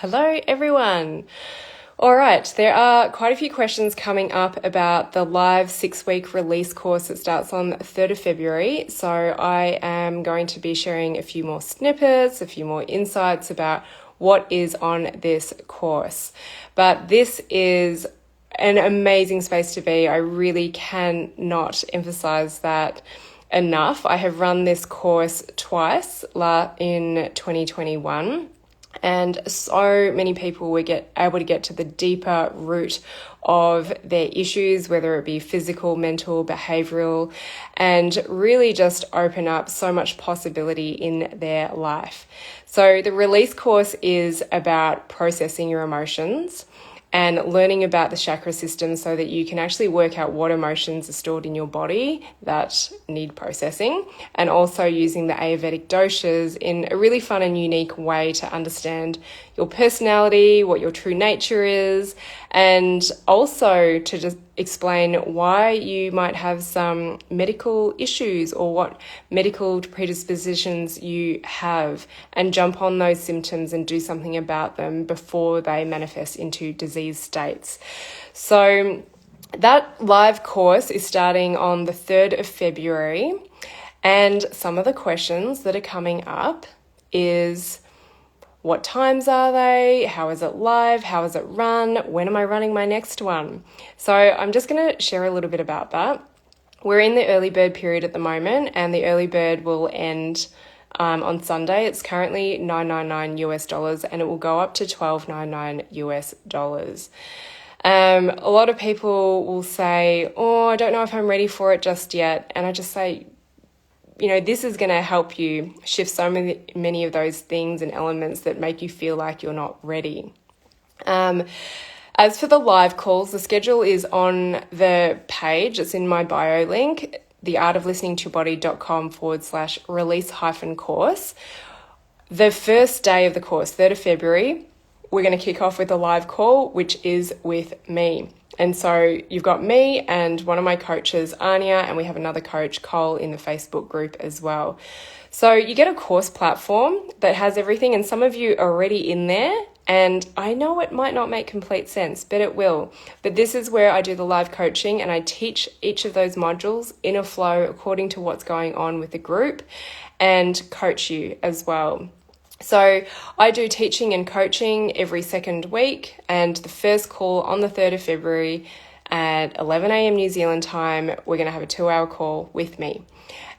Hello, everyone. All right, there are quite a few questions coming up about the live 6-week release course that starts on the 3rd of February. So I am going to be sharing a few more snippets, a few more insights about what is on this course. But this is an amazing space to be. I really cannot emphasize that enough. I have run this course twice in 2021. And so many people were able to get to the deeper root of their issues, whether it be physical, mental, behavioral, and really just open up so much possibility in their life. So the release course is about processing your emotions and learning about the chakra system so that you can actually work out what emotions are stored in your body that need processing, and also using the Ayurvedic doshas in a really fun and unique way to understand your personality, what your true nature is, and also to just explain why you might have some medical issues or what medical predispositions you have, and jump on those symptoms and do something about them before they manifest into disease states. So that live course is starting on the 3rd of February, and some of the questions that are coming up is: what times are they? How is it live? How is it run? When am I running my next one? So I'm just going to share a little bit about that. We're in the early bird period at the moment, and the early bird will end on Sunday. It's currently $9.99 US, and it will go up to $12.99 US. A lot of people will say, "Oh, I don't know if I'm ready for it just yet." And I just say, this is going to help you shift so many of those things and elements that make you feel like you're not ready. As for the live calls, the schedule is on the page. It's in my bio link, theartoflisteningtoyobody.com/release-course. The first day of the course, 3rd of February, we're going to kick off with a live call, which is with me. And so you've got me and one of my coaches, Anya, and we have another coach, Cole, in the Facebook group as well. So you get a course platform that has everything, and some of you are already in there. And I know it might not make complete sense, but it will. But this is where I do the live coaching, and I teach each of those modules in a flow according to what's going on with the group, and coach you as well. So I do teaching and coaching every second week, and the first call on the 3rd of February at 11 a.m. New Zealand time, we're going to have a 2-hour call with me.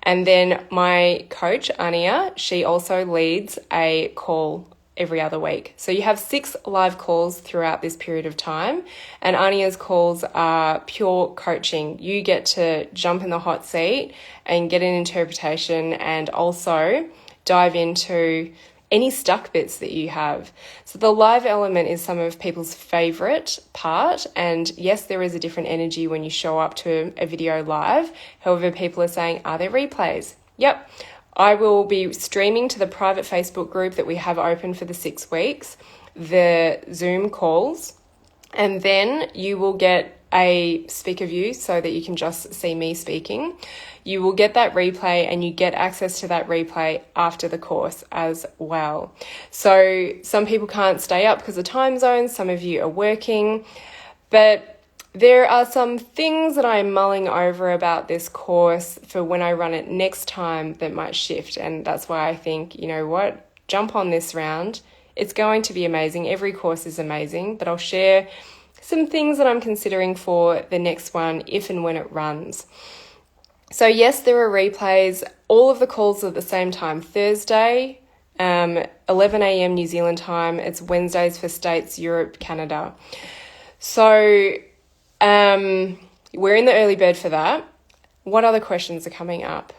And then my coach, Anya, she also leads a call every other week. So you have 6 live calls throughout this period of time, and Anya's calls are pure coaching. You get to jump in the hot seat and get an interpretation, and also dive into any stuck bits that you have. So the live element is some of people's favorite part. And yes, there is a different energy when you show up to a video live. However, people are saying, are there replays? Yep. I will be streaming to the private Facebook group that we have open for the 6 weeks, the Zoom calls, and then you will get a speaker view so that you can just see me speaking. You will get that replay, and you get access to that replay after the course as well. So some people can't stay up because of time zones. Some of you are working, but there are some things that I'm mulling over about this course for when I run it next time that might shift. And that's why I think, jump on this round. It's going to be amazing. Every course is amazing, but I'll share some things that I'm considering for the next one if and when it runs. So yes, there are replays. All of the calls are at the same time. Thursday, 11 a.m. New Zealand time. It's Wednesdays for States, Europe, Canada. So we're in the early bird for that. What other questions are coming up?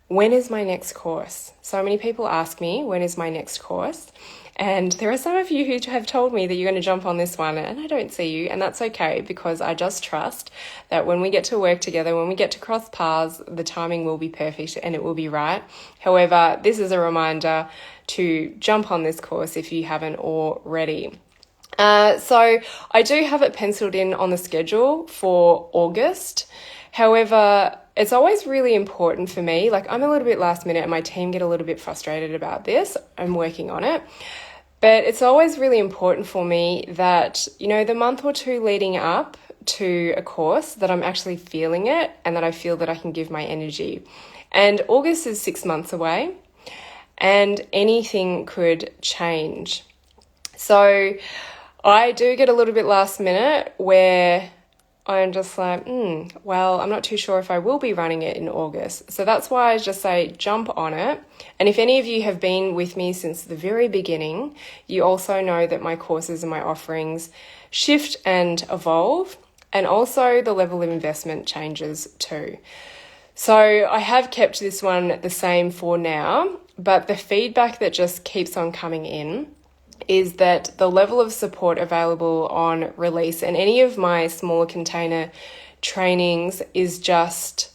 When is my next course? So many people ask me, when is my next course? And there are some of you who have told me that you're going to jump on this one, and I don't see you, and that's okay, because I just trust that when we get to work together, when we get to cross paths, the timing will be perfect and it will be right. However, this is a reminder to jump on this course if you haven't already. So I do have it penciled in on the schedule for August. However, it's always really important for me. Like, I'm a little bit last minute and my team get a little bit frustrated about this. I'm working on it. But it's always really important for me that, the month or two leading up to a course, that I'm actually feeling it and that I feel that I can give my energy. And August is 6 months away and anything could change. So I do get a little bit last minute where I'm just like, well, I'm not too sure if I will be running it in August. So that's why I just say jump on it. And if any of you have been with me since the very beginning, you also know that my courses and my offerings shift and evolve, and also the level of investment changes too. So I have kept this one the same for now, but the feedback that just keeps on coming in is that the level of support available on release and any of my smaller container trainings is just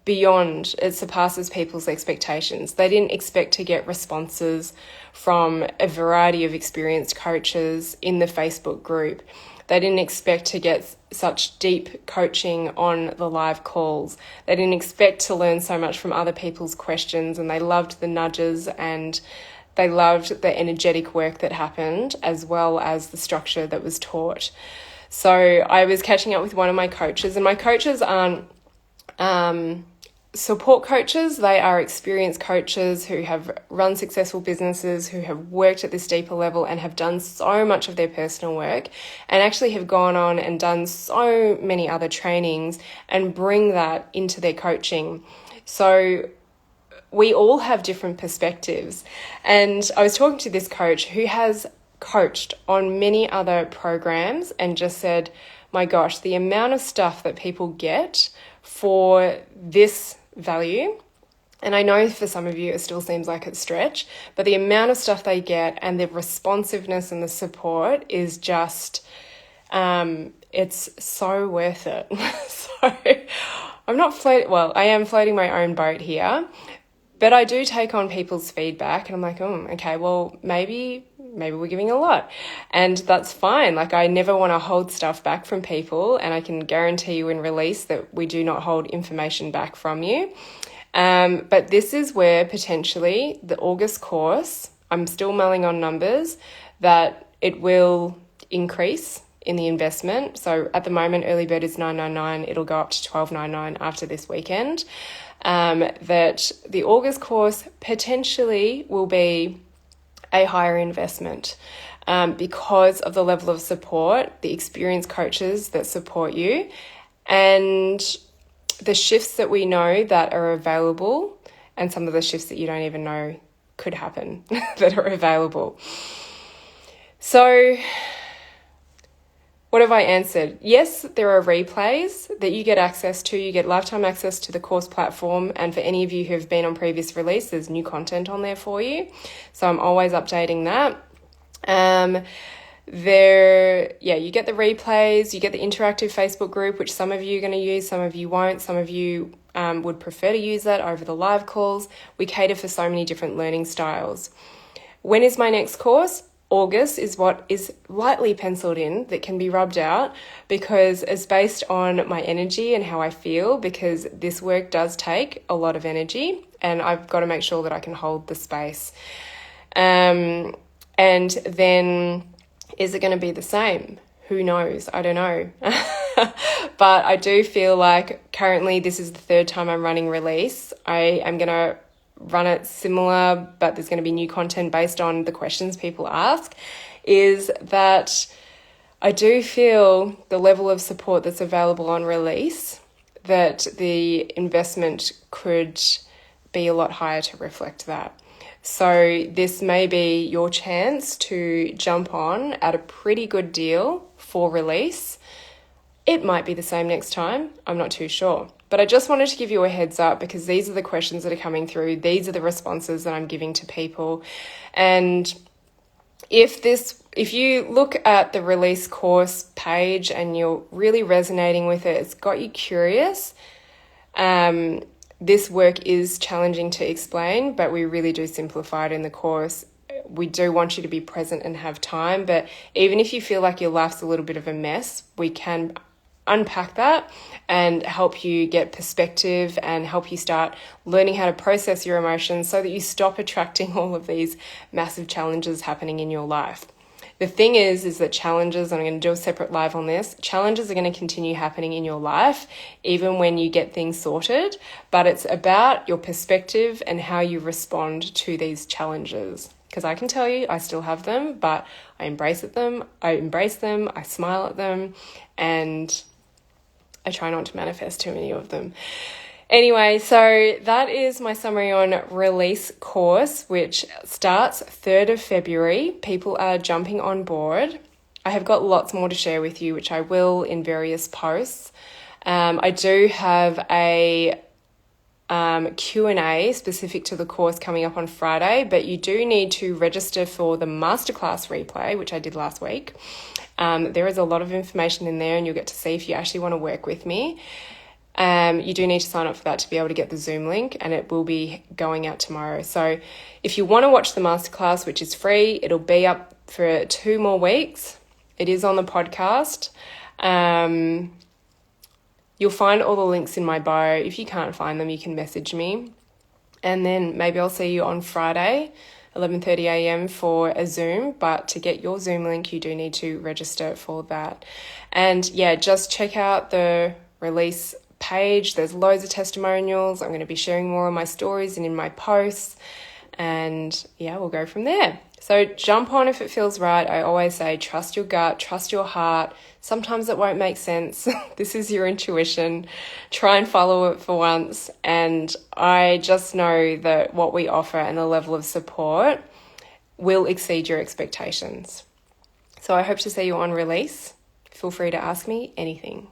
beyond, it surpasses people's expectations. They didn't expect to get responses from a variety of experienced coaches in the Facebook group. They didn't expect to get such deep coaching on the live calls. They didn't expect to learn so much from other people's questions, and they loved the nudges and they loved the energetic work that happened, as well as the structure that was taught. So I was catching up with one of my coaches, and my coaches aren't support coaches. They are experienced coaches who have run successful businesses, who have worked at this deeper level and have done so much of their personal work, and actually have gone on and done so many other trainings and bring that into their coaching. So we all have different perspectives. And I was talking to this coach who has coached on many other programs and just said, my gosh, the amount of stuff that people get for this value, and I know for some of you it still seems like a stretch, but the amount of stuff they get and the responsiveness and the support is just, it's so worth it. So I'm not I am floating my own boat here. But I do take on people's feedback and I'm like, okay, well, maybe we're giving a lot. And that's fine. Like, I never want to hold stuff back from people, and I can guarantee you in release that we do not hold information back from you. But this is where potentially the August course, I'm still mulling on numbers, that it will increase in the investment. So at the moment, early bird is $9.99. It'll go up to $12.99 after this weekend. That the August course potentially will be a higher investment because of the level of support, the experienced coaches that support you, and the shifts that we know that are available, and some of the shifts that you don't even know could happen that are available. So what have I answered? Yes, there are replays that you get access to. You get lifetime access to the course platform. And for any of you who have been on previous release, there's new content on there for you. So I'm always updating that. You get the replays, you get the interactive Facebook group, which some of you are going to use, some of you won't. Some of you would prefer to use that over the live calls. We cater for so many different learning styles. When is my next course? August is what is lightly penciled in that can be rubbed out, because it's based on my energy and how I feel, because this work does take a lot of energy and I've got to make sure that I can hold the space. And then is it going to be the same? Who knows? I don't know. But I do feel like currently this is the third time I'm running release. I am going to run it similar, but there's going to be new content based on the questions people ask, is that I do feel the level of support that's available on release, that the investment could be a lot higher to reflect that. So this may be your chance to jump on at a pretty good deal for release. It might be the same next time. I'm not too sure. But I just wanted to give you a heads up, because these are the questions that are coming through. These are the responses that I'm giving to people. And if you look at the release course page and you're really resonating with it, it's got you curious. This work is challenging to explain, but we really do simplify it in the course. We do want you to be present and have time. But even if you feel like your life's a little bit of a mess, we can unpack that and help you get perspective and help you start learning how to process your emotions so that you stop attracting all of these massive challenges happening in your life. The thing is that challenges, and I'm going to do a separate live on this, challenges are going to continue happening in your life even when you get things sorted, but it's about your perspective and how you respond to these challenges. Because I can tell you, I still have them, but I embrace them, I smile at them, and I try not to manifest too many of them. Anyway, so that is my summary on release course, which starts 3rd of February. People are jumping on board. I have got lots more to share with you, which I will in various posts. I do have a Q&A specific to the course coming up on Friday, but you do need to register for the masterclass replay, which I did last week. There is a lot of information in there, and you'll get to see if you actually want to work with me. You do need to sign up for that to be able to get the Zoom link, and it will be going out tomorrow. So if you want to watch the masterclass, which is free, it'll be up for 2 more weeks. It is on the podcast. You'll find all the links in my bio. If you can't find them, you can message me. And then maybe I'll see you on Friday, 11:30 a.m. for a Zoom. But to get your Zoom link, you do need to register for that. And yeah, just check out the release page. There's loads of testimonials. I'm going to be sharing more of my stories and in my posts. And yeah, we'll go from there. So jump on if it feels right. I always say, trust your gut, trust your heart. Sometimes it won't make sense. This is your intuition. Try and follow it for once. And I just know that what we offer and the level of support will exceed your expectations. So I hope to see you on release. Feel free to ask me anything.